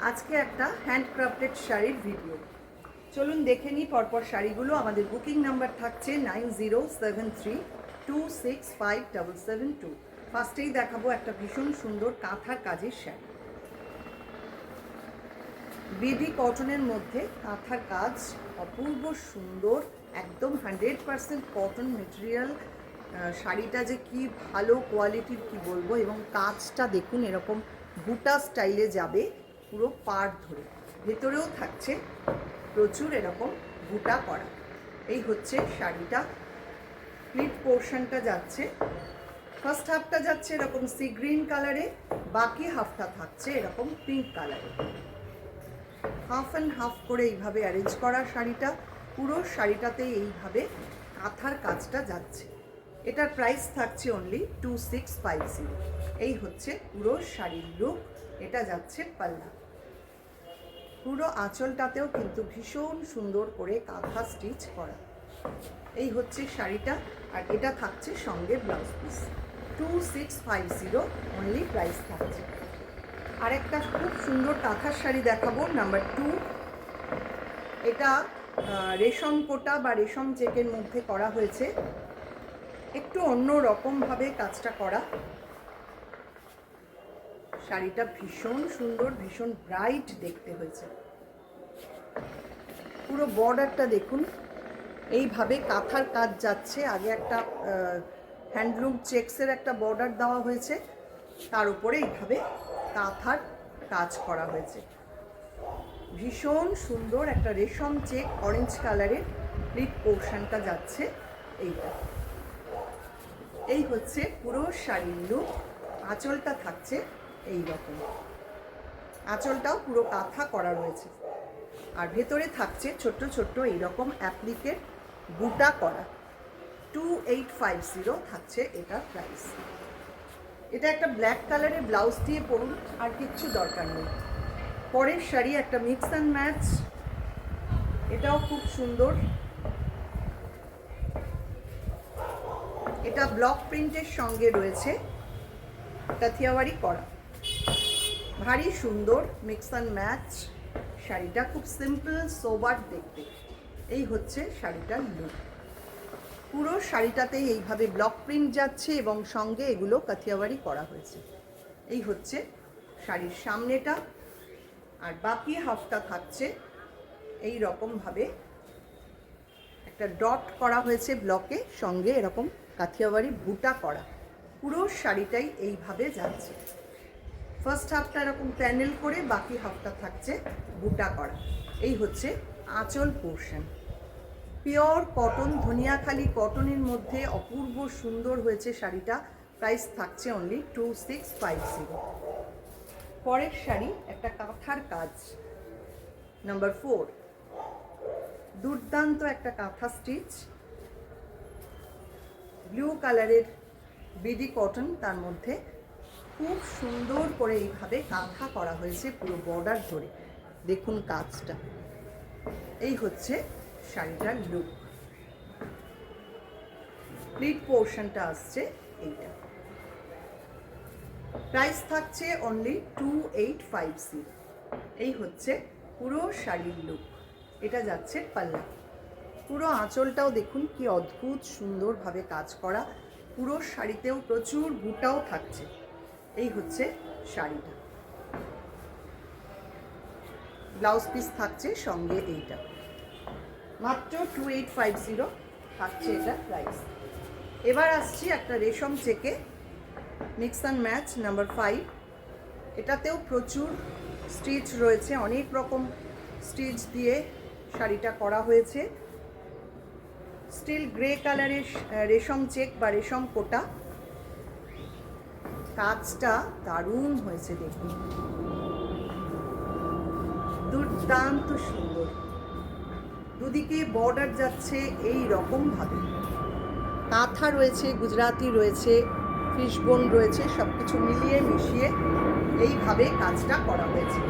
আজকে একটা হ্যান্ডক্রাফটেড শাড়ির ভিডিও। চলুন দেখে নিই পরপর শাড়িগুলো। আমাদের বুকিং নাম্বার থাকছে 9073265772। ফার্স্টেই দেখাবো একটা ভীষণ সুন্দর কাঁথার কাজের শাড়ি, বিডি কটনের মধ্যে কাঁথার কাজ, অপূর্ব সুন্দর, একদম 100% কটন মেটেরিয়াল। শাড়িটা যে কি ভালো কোয়ালিটির কি বলবো, এবং কাজটা দেখুন এরকম বুটা স্টাইলে যাবে পুরো পাড় ধরে, ভেতরেও থাকছে প্রচুর এরকম বুটা করা। এই হচ্ছে শাড়িটা। প্লিট পোর্শনটা যাচ্ছে, ফার্স্ট হাফটা যাচ্ছে এরকম সি গ্রিন কালারে, বাকি হাফটা থাকছে এরকম পিঙ্ক কালারে। হাফ অ্যান্ড হাফ করে এইভাবে অ্যারেঞ্জ করা শাড়িটা, পুরো শাড়িটাতেই এইভাবে কাঁথার কাজটা যাচ্ছে। এটার প্রাইস থাকছে অনলি 2650। এই হচ্ছে পুরো শাড়ির লুক। এটা যাচ্ছে পাল্লা। পুরো আঁচলটাতেও কিন্তু ভীষণ সুন্দর করে কাঁথা স্টিচ করা। এই হচ্ছে শাড়িটা, আর এটা থাকছে সঙ্গে ব্লাউজ পিস। 2650 অনলি প্রাইস থাকছে। আরেকটা খুব সুন্দর কাঁথার শাড়ি দেখাবো, নাম্বার 2। এটা রেশম কোটা বা রেশম চেকের মধ্যে করা হয়েছে, একটু অন্য রকমভাবে কাজটা করা। শাড়িটা ভীষণ সুন্দর, ভীষণ ব্রাইট দেখতে হয়েছে। পুরো বর্ডারটা দেখুন, এইভাবে কাঁথার কাজ যাচ্ছে। আগে একটা হ্যান্ডলুম চেক্সের একটা বর্ডার দেওয়া হয়েছে, তার উপরে এইভাবে কাঁথার কাজ করা হয়েছে। ভীষণ সুন্দর একটা রেশম চেক অরেঞ্জ কালারের প্লিট পোর্শনটা যাচ্ছে এইটা। এই হচ্ছে পুরো শাড়ির লুক। আঁচলটা থাকছে এই রকম, আঁচলটাও পুরো কাঁথা করা রয়েছে, আর ভেতরে থাকছে ছোট্ট ছোট্ট এইরকম অ্যাপ্লিকের বুটা করা। 2850 থাকছে এটার প্রাইস। এটা একটা ব্ল্যাক কালারের ব্লাউজ দিয়ে পরুন, আর কিচ্ছু দরকার নেই। পরের শাড়ি একটা মিক্স অ্যান্ড ম্যাচ, এটাও খুব সুন্দর। এটা ব্লক প্রিন্টের সঙ্গে রয়েছে কাথিয়াওয়ারি করা, ভারী সুন্দর মিক্স অ্যান্ড ম্যাচ। শাড়িটা খুব সিম্পল সোবার দেখতে। এই হচ্ছে শাড়িটার লুক। পুরো শাড়িটাতেই এইভাবে ব্লক প্রিন্ট যাচ্ছে এবং সঙ্গে এগুলো কাথিয়াওয়ারি করা হয়েছে। এই হচ্ছে শাড়ির সামনেটা, আর বাকি হাফটা থাকছে এই রকমভাবে একটা ডট করা হয়েছে ব্লকে, সঙ্গে এরকম কাথিয়াওয়ারি বুটা করা। পুরো শাড়িটাই এইভাবে যাচ্ছে। ফার্স্ট হাফটা এরকম প্যানেল করে, বাকি হাফটা থাকছে বুটা করা। এই হচ্ছে আঁচল পোর্শন। পিওর কটন, ধনিয়াখালি কটনের মধ্যে অপূর্ব সুন্দর হয়েছে শাড়িটা। প্রাইস থাকছে অনলি 2650। পরের শাড়ি একটা কাঁথার কাজ, নাম্বার 4। দুর্দান্ত একটা কাঁথা স্টিচ, ব্লু কালারের বিডি কটন, তার মধ্যে খুব সুন্দর করে এইভাবে কাঁথা করা হয়েছে পুরো বর্ডার ধরে। দেখুন কাজটা। এই হচ্ছে শাড়িটার লুক। প্লিট পোর্শনটা আসছে এইটা। প্রাইস থাকছে অনলি 2850। এই হচ্ছে পুরো শাড়ির লুক। এটা যাচ্ছে পাল্লা। পুরো আঁচলটাও দেখুন কি অদ্ভুত সুন্দরভাবে কাজ করা। পুরো শাড়িতেও প্রচুর বুটাও থাকছে। এই হচ্ছে শাড়িটা। ব্লাউজ পিস থাকছে সঙ্গে এইটা। মাত্র 2850 থাকছে এটা প্রাইস। এবার আসছি একটা রেশম চেকে মিক্স অ্যান্ড ম্যাচ, নাম্বার 5। এটাতেও প্রচুর স্টিচ রয়েছে, অনেক রকম স্টিচ দিয়ে শাড়িটা করা হয়েছে। স্টিল গ্রে কালারের রেশম চেক বা রেশম কোটা। কাজটা দারুণ হয়েছে দেখুন, দুর্দান্ত সুন্দর। দুদিকে বর্ডার যাচ্ছে এই রকমভাবে। কাঁথা রয়েছে, গুজরাটি রয়েছে, ফিশবোন রয়েছে, সব কিছু মিলিয়ে মিশিয়ে এইভাবে কাজটা করা হয়েছে।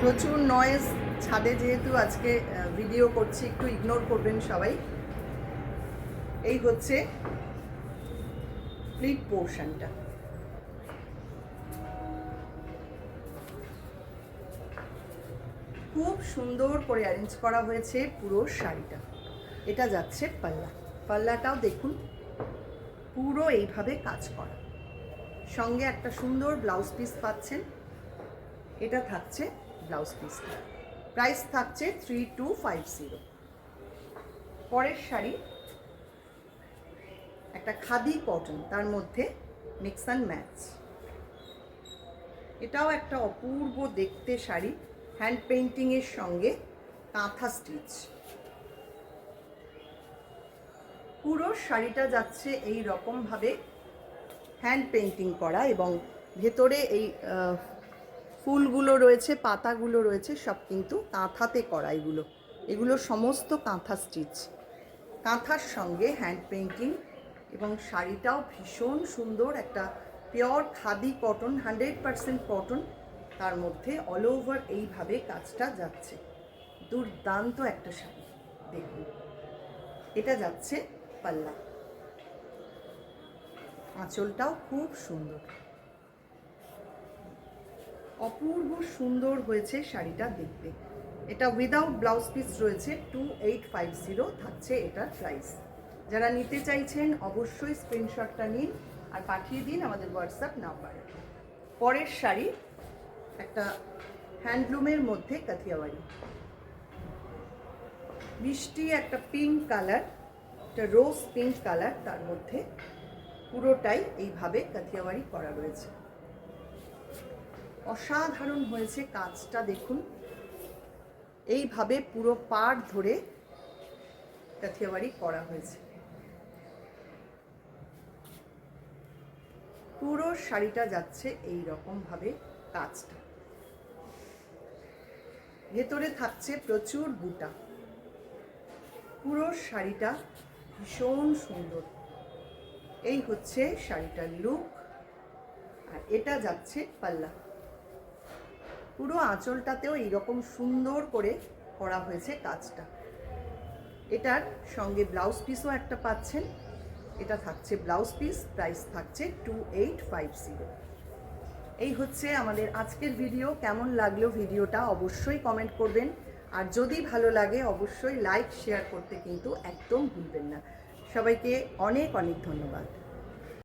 প্রচুর নয়েজ ছাদে, যেহেতু আজকে ভিডিও করছি, একটু ইগনোর করবেন সবাই। এই হচ্ছে প্লিট পোর্শনটা। খুব সুন্দর করে অ্যারেঞ্জ করা হয়েছে পুরো শাড়িটা। এটা যাচ্ছে পাল্লা। পাল্লাটাও দেখুন পুরো এইভাবে কাজ করা, সঙ্গে একটা সুন্দর ব্লাউজ পিস পাচ্ছেন। এটা থাকছে ব্লাউজ পিসটা। প্রাইস থাকছে 3250। পরের শাড়ি একটা খাদি কটন, তার মধ্যে মিক্স অ্যান্ড ম্যাচ। এটাও একটা অপূর্ব দেখতে শাড়ি, হ্যান্ড পেইন্টিংয়ের সঙ্গে কাঁথা স্টিচ। পুরো শাড়িটা যাচ্ছে এই রকমভাবে হ্যান্ড পেইন্টিং করা, এবং ভেতরে এই ফুলগুলো রয়েছে, পাতাগুলো রয়েছে, সব কিন্তু কাঁথাতে করা। এগুলো সমস্ত কাঁথা স্টিচ, কাঁথার সঙ্গে হ্যান্ড পেইন্টিং। এবং শাড়িটাও ভীষণ সুন্দর, একটা পিওর খাদি কটন, 100% কটন, তার মধ্যে অল ওভার এইভাবে কাজটা যাচ্ছে। দুর্দান্ত একটা শাড়ি দেখুন। এটা যাচ্ছে পাল্লা। আঁচলটাও খুব সুন্দর, অপূর্ব সুন্দর হয়েছে শাড়িটা দেখতে। এটা উইদাউট ব্লাউজ পিস রয়েছে, 2850 থাকছে এটার প্রাইস। যারা নিতে চাইছেন অবশ্যই স্ক্রিনশটটা নিন আর পাঠিয়ে দিন আমাদের হোয়াটসঅ্যাপ নাম্বারে। পরের শাড়ি একটা হ্যান্ডলুমের মধ্যে কাথিয়াওয়াড়ি, মিষ্টি একটা পিঙ্ক কালার, একটা রোজ পিঙ্ক কালার, তার মধ্যে পুরোটাই এইভাবে কাথিয়াওয়াড়ি করা রয়েছে। অসাধারণ হয়েছে কাজটা দেখুন। এইভাবে পুরো পাড় ধরে কাথিয়াওয়াড়ি করা হয়েছে। পুরো শাড়িটা যাচ্ছে এই রকম ভাবে কাজটা। ভেতরে থাকছে প্রচুর বুটা। পুরো শাড়িটা ভীষণ সুন্দর। এই হচ্ছে শাড়িটার লুক, আর এটা যাচ্ছে পাল্লা। পুরো আঁচলটাতেও এইরকম সুন্দর করে করা হয়েছে কাজটা। এটার সঙ্গে ব্লাউজ পিসও একটা পাচ্ছেন। এটা থাকছে ব্লাউজ পিস, প্রাইস থাকছে 2850। এই হচ্ছে আমাদের আজকের ভিডিও। কেমন লাগলো ভিডিওটা অবশ্যই কমেন্ট করবেন, আর যদি ভালো লাগে অবশ্যই লাইক শেয়ার করতে কিন্তু একদম ভুলবেন না। সবাইকে অনেক অনেক ধন্যবাদ।